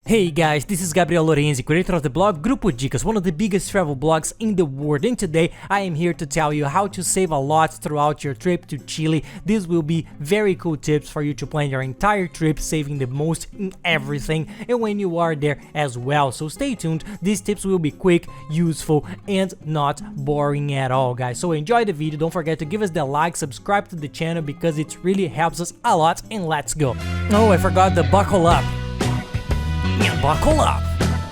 Hey guys, this is Gabriel Lorenzi, creator of the blog Grupo Dicas, one of the biggest travel blogs in the world, and today I am here to tell you how to save a lot throughout your trip to Chile. These will be very cool tips for you to plan your entire trip, saving the most in everything and when you are there as well. So stay tuned, these tips will be quick, useful, and not boring at all, guys. So enjoy the video, don't forget to give us the like, subscribe to the channel because it really helps us a lot, and let's go. Oh, I forgot the buckle up. Yeah, buckle up.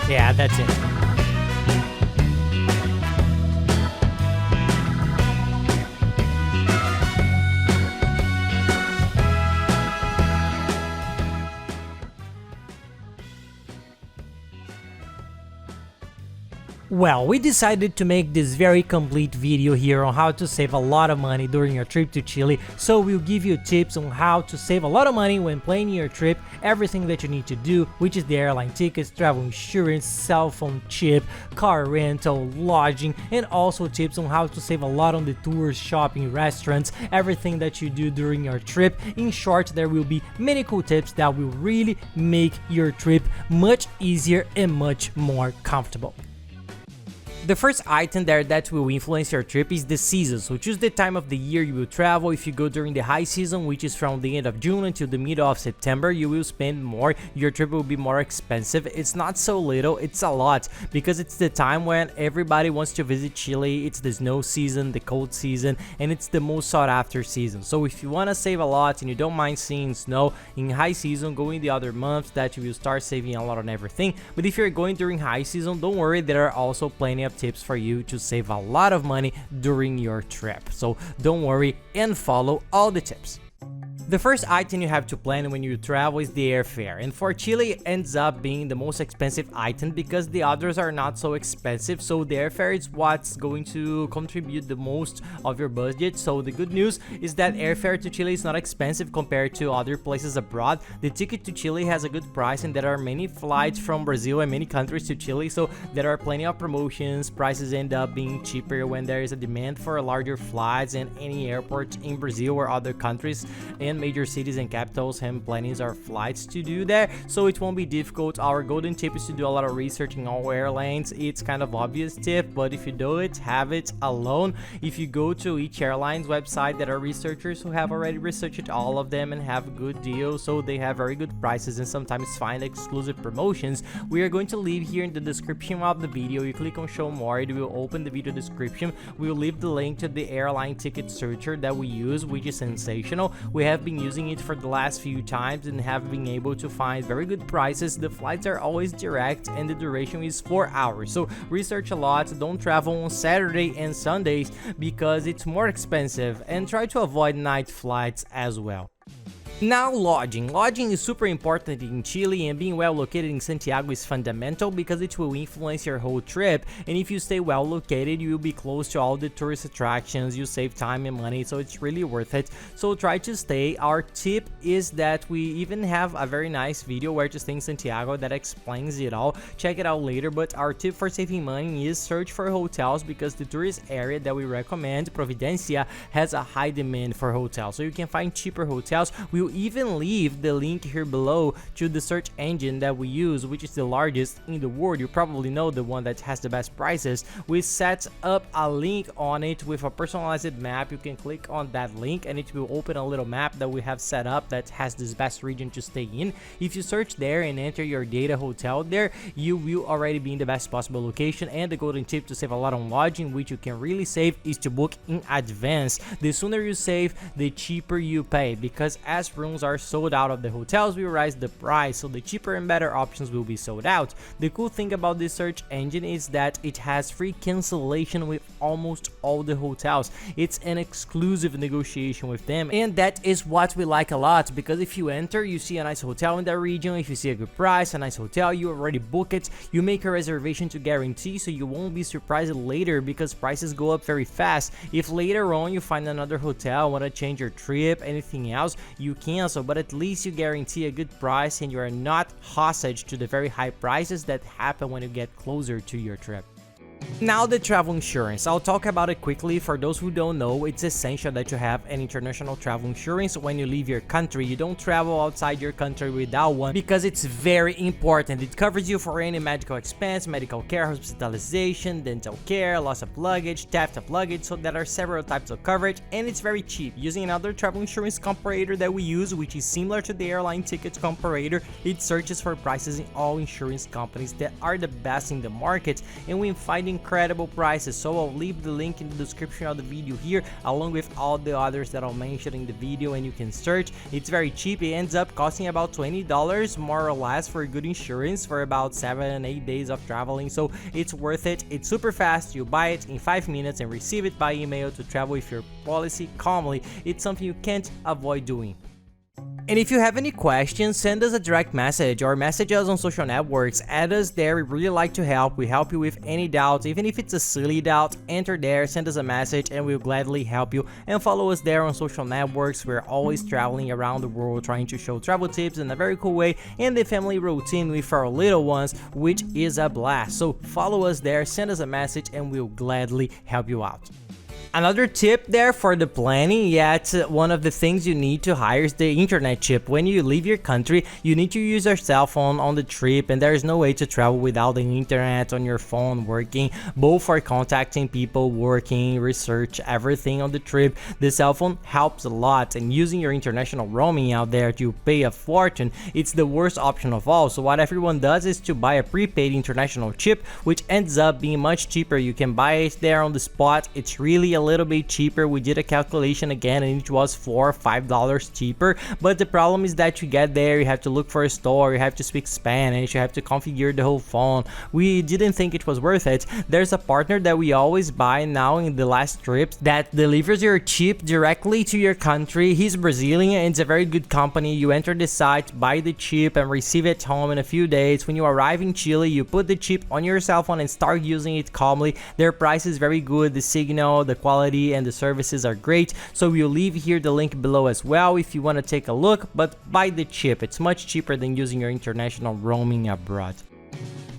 Yeah, that's it. Well, we decided to make this very complete video here on how to save a lot of money during your trip to Chile, so we'll give you tips on how to save a lot of money when planning your trip, everything that you need to do, which is the airline tickets, travel insurance, cell phone chip, car rental, lodging, and also tips on how to save a lot on the tours, shopping, restaurants, everything that you do during your trip. In short, there will be many cool tips that will really make your trip much easier and much more comfortable. The first item there that will influence your trip is the season, so choose the time of the year you will travel. If you go during the high season, which is from the end of June until the middle of September, you will spend more, your trip will be more expensive. It's not so little, it's a lot, because it's the time when everybody wants to visit Chile. It's the snow season, the cold season, and it's the most sought after season. So if you want to save a lot and you don't mind seeing snow in high season, go in the other months that you will start saving a lot on everything. But if you're going during high season, don't worry, there are also plenty of tips for you to save a lot of money during your trip. So don't worry and follow all the tips. The first item you have to plan when you travel is the airfare, and for Chile it ends up being the most expensive item because the others are not so expensive, so the airfare is what's going to contribute the most of your budget. So the good news is that airfare to Chile is not expensive compared to other places abroad. The ticket to Chile has a good price, and there are many flights from Brazil and many countries to Chile, so there are plenty of promotions. Prices end up being cheaper when there is a demand for larger flights, and any airport in Brazil or other countries and major cities and capitals have plannings or flights to do there, so it won't be difficult. Our golden tip is to do a lot of research in all airlines. It's kind of obvious tip, but if you do it, have it alone. If you go to each airline's website, there are researchers who have already researched all of them and have good deals, so they have very good prices and sometimes find exclusive promotions. We are going to leave here in the description of the video. You click on show more, it will open the video description. We'll leave the link to the airline ticket searcher that we use, which is sensational. We have been using it for the last few times and have been able to find very good prices. The flights are always direct and the duration is 4 hours, so research a lot. Don't travel on Saturday and Sundays because it's more expensive, and try to avoid night flights as well. Now, lodging. Lodging is super important in Chile, and being well located in Santiago is fundamental because it will influence your whole trip. And if you stay well located, you will be close to all the tourist attractions, you save time and money, so it's really worth it. So try to stay. Our tip is that we even have a very nice video where to stay in Santiago that explains it all. Check it out later, but our tip for saving money is search for hotels because the tourist area that we recommend, Providencia, has a high demand for hotels, so you can find cheaper hotels. We'll even leave the link here below to the search engine that we use, which is the largest in the world. You probably know the one that has the best prices. We set up a link on it with a personalized map. You can click on that link and it will open a little map that we have set up that has this best region to stay in. If you search there and enter your data hotel there, you will already be in the best possible location. And the golden tip to save a lot on lodging, which you can really save, is to book in advance. The sooner you save, the cheaper you pay, because as rooms are sold out of the hotels, we raise the price, so the cheaper and better options will be sold out. The cool thing about this search engine is that it has free cancellation with almost all the hotels. It's an exclusive negotiation with them, and that is what we like a lot, because if you enter, you see a nice hotel in that region, if you see a good price, a nice hotel, you already book it, you make a reservation to guarantee, so you won't be surprised later because prices go up very fast. If later on you find another hotel, want to change your trip, anything else, you cancel, but at least you guarantee a good price and you are not hostage to the very high prices that happen when you get closer to your trip. Now the travel insurance, I'll talk about it quickly. For those who don't know, it's essential that you have an international travel insurance when you leave your country. You don't travel outside your country without one because it's very important. It covers you for any medical expense, medical care, hospitalization, dental care, loss of luggage, theft of luggage, so there are several types of coverage, and it's very cheap. Using another travel insurance comparator that we use, which is similar to the airline tickets comparator, it searches for prices in all insurance companies that are the best in the market, and we find incredible prices. So I'll leave the link in the description of the video here, along with all the others that I'll mention in the video, and you can search. It's very cheap. It ends up costing about $20 more or less for good insurance for about 7-8 days of traveling, so it's worth it. It's super fast. You buy it in 5 minutes and receive it by email to travel with your policy calmly. It's something you can't avoid doing. And if you have any questions, send us a direct message or message us on social networks. Add us there. We really like to help. We help you with any doubt, even if it's a silly doubt. Enter there, send us a message, and we'll gladly help you. And follow us there on social networks. We're always traveling around the world trying to show travel tips in a very cool way, and the family routine with our little ones, which is a blast. So follow us there, send us a message, and we'll gladly help you out. Another tip there for the planning, one of the things you need to hire is the internet chip. When you leave your country, you need to use your cell phone on the trip, and there is no way to travel without the internet on your phone working, both for contacting people, working, research, everything on the trip. The cell phone helps a lot, and using your international roaming out there to pay a fortune, it's the worst option of all. So what everyone does is to buy a prepaid international chip, which ends up being much cheaper. You can buy it there on the spot. It's really a little bit cheaper. We did a calculation again, and it was $4 or $5 cheaper, but the problem is that you get there, you have to look for a store, you have to speak Spanish, you have to configure the whole phone. We didn't think it was worth it. There's a partner that we always buy now in the last trips that delivers your chip directly to your country. He's Brazilian, and it's a very good company. You enter the site, buy the chip, and receive it home in a few days. When you arrive in Chile, you put the chip on your cell phone and start using it calmly. Their price is very good, the signal, the quality, and the services are great. So we'll leave here the link below as well if you want to take a look, but buy the chip. It's much cheaper than using your international roaming abroad.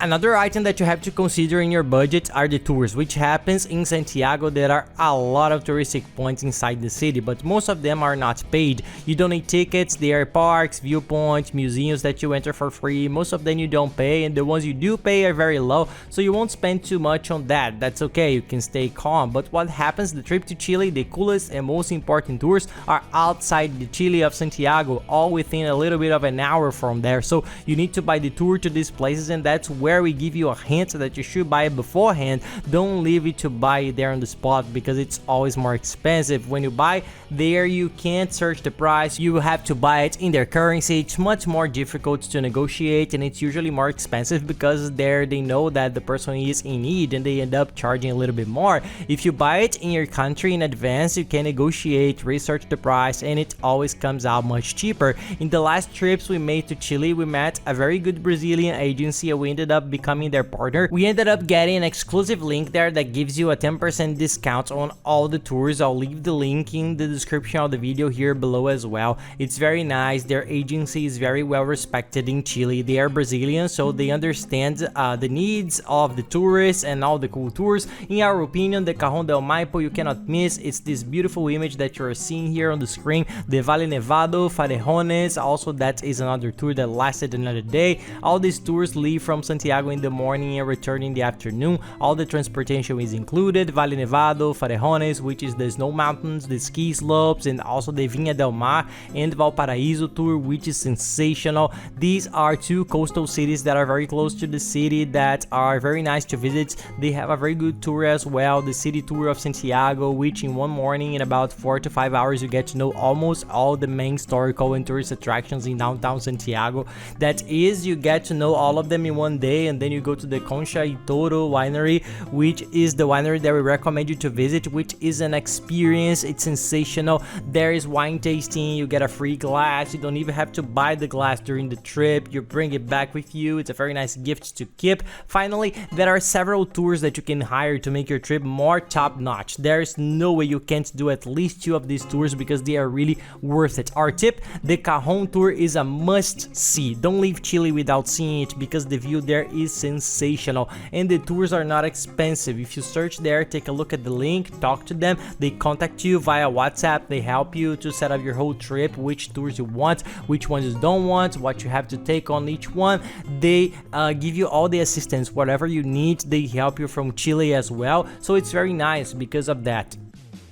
Another item that you have to consider in your budget are the tours, which happens in Santiago. There are a lot of touristic points inside the city, but most of them are not paid. You don't need tickets. There are parks, viewpoints, museums that you enter for free. Most of them you don't pay, and the ones you do pay are very low, so you won't spend too much on that. That's okay, you can stay calm. But what happens, the trip to Chile, the coolest and most important tours are outside the Chile of Santiago, all within a little bit of an hour from there. So you need to buy the tour to these places, and that's where we give you a hint that you should buy it beforehand. Don't leave it to buy it there on the spot, because it's always more expensive. When you buy there, you can't search the price. You have to buy it in their currency. It's much more difficult to negotiate, and it's usually more expensive because there they know that the person is in need, and they end up charging a little bit more. If you buy it in your country in advance, you can negotiate, research the price, and it always comes out much cheaper. In the last trips we made to Chile, we met a very good Brazilian agency, and we ended up becoming their partner. We ended up getting an exclusive link there that gives you a 10% discount on all the tours. I'll leave the link in the description of the video here below as well. It's very nice. Their agency is very well respected in Chile. They are Brazilian, so they understand the needs of the tourists and all the cool tours. In our opinion, the Cajón del Maipo you cannot miss. It's this beautiful image that you're seeing here on the screen. The Valle Nevado, Farejones, also that is another tour that lasted another day. All these tours leave from Santiago in the morning and return in the afternoon. All the transportation is included. Valle Nevado, Farejones, which is the snow mountains, the ski slopes, and also the Viña del Mar and Valparaíso tour, which is sensational. These are two coastal cities that are very close to the city that are very nice to visit. They have a very good tour as well, the city tour of Santiago, which in one morning in about 4 to 5 hours you get to know almost all the main historical and tourist attractions in downtown Santiago. That is, you get to know all of them in one day, and then you go to the Concha y Toro winery, which is the winery that we recommend you to visit, which is an experience. It's sensational. There is wine tasting, you get a free glass, you don't even have to buy the glass during the trip, you bring it back with you. It's a very nice gift to keep. Finally, there are several tours that you can hire to make your trip more top-notch. There's no way you can't do at least 2 of these tours because they are really worth it. Our tip, the Cajón tour is a must-see. Don't leave Chile without seeing it because the view there is sensational, and the tours are not expensive. If you search there, take a look at the link, talk to them, they contact you via WhatsApp, they help you to set up your whole trip, which tours you want, which ones you don't want, what you have to take on each one. They give you all the assistance, whatever you need. They help you from Chile as well, so it's very nice because of that.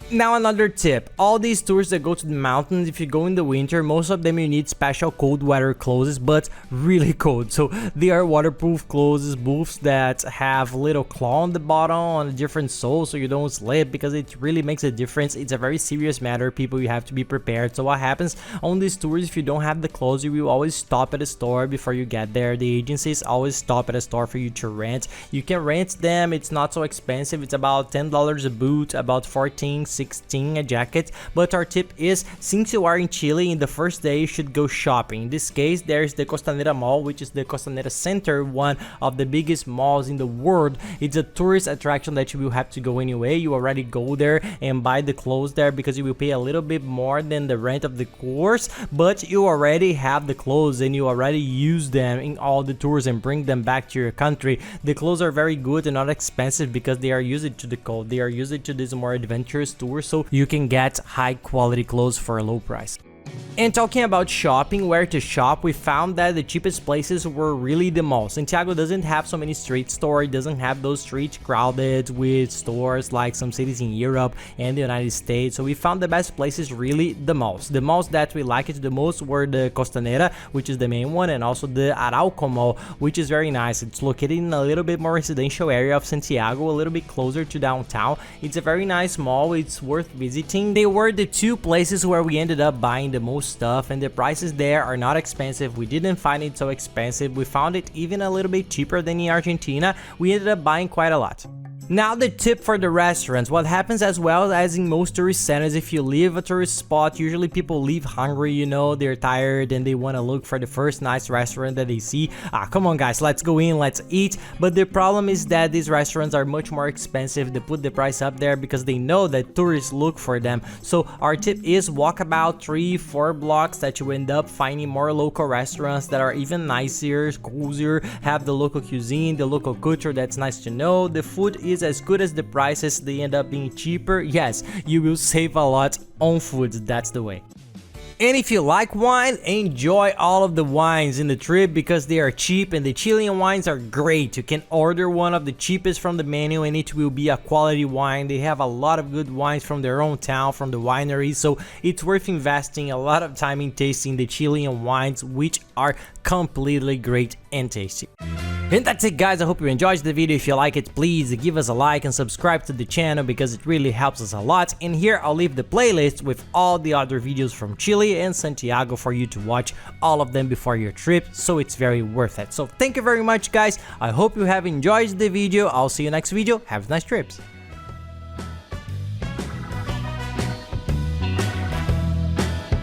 Now another tip, all these tours that go to the mountains, if you go in the winter, most of them you need special cold weather clothes, but really cold. So they are waterproof clothes, boots that have little claw on the bottom on a different sole so you don't slip, because it really makes a difference. It's a very serious matter, people, you have to be prepared. So what happens on these tours, if you don't have the clothes, you will always stop at a store before you get there. The agencies always stop at a store for you to rent. You can rent them, it's not so expensive, it's about $10 a boot, about 16 a jacket. But our tip is, since you are in Chile, in the first day you should go shopping. In this case, there's the Costanera Mall, which is the Costanera Center, one of the biggest malls in the world. It's a tourist attraction that you will have to go anyway. You already go there and buy the clothes there, because you will pay a little bit more than the rent of the course, but you already have the clothes and you already use them in all the tours and bring them back to your country. The clothes are very good and not expensive because they are used to the cold, they are used to this more adventurous tour, so you can get high quality clothes for a low price. And talking about shopping, where to shop, we found that the cheapest places were really the malls. Santiago doesn't have so many street stores, doesn't have those streets crowded with stores like some cities in Europe and the United States. So we found the best places really the malls. The malls that we liked the most were the Costanera, which is the main one, and also the Arauco Mall, which is very nice. It's located in a little bit more residential area of Santiago, a little bit closer to downtown. It's a very nice mall, it's worth visiting. They were the two places where we ended up buying the most stuff, and the prices there are not expensive. We didn't find it so expensive, we found it even a little bit cheaper than in Argentina. We ended up buying quite a lot. Now the tip for the restaurants. What happens as well as in most tourist centers, if you leave a tourist spot, usually people leave hungry, you know, they're tired and they want to look for the first nice restaurant that they see. Come on guys, let's go in, let's eat. But the problem is that these restaurants are much more expensive. They put the price up there because they know that tourists look for them. So our tip is walk about 3-4 blocks that you end up finding more local restaurants that are even nicer, cozier, have the local cuisine, the local culture. That's nice to know. The food is as good as the prices, they end up being cheaper. Yes, you will save a lot on food, that's the way. And if you like wine, enjoy all of the wines in the trip because they are cheap, and the Chilean wines are great. You can order one of the cheapest from the menu and it will be a quality wine. They have a lot of good wines from their own town, from the wineries, so it's worth investing a lot of time in tasting the Chilean wines, which are completely great and tasty. And that's it guys, I hope you enjoyed the video. If you like it, please give us a like and subscribe to the channel because it really helps us a lot. And here I'll leave the playlist with all the other videos from Chile and Santiago for you to watch all of them before your trip, so it's very worth it. So thank you very much guys, I hope you have enjoyed the video. I'll see you next video, have nice trips.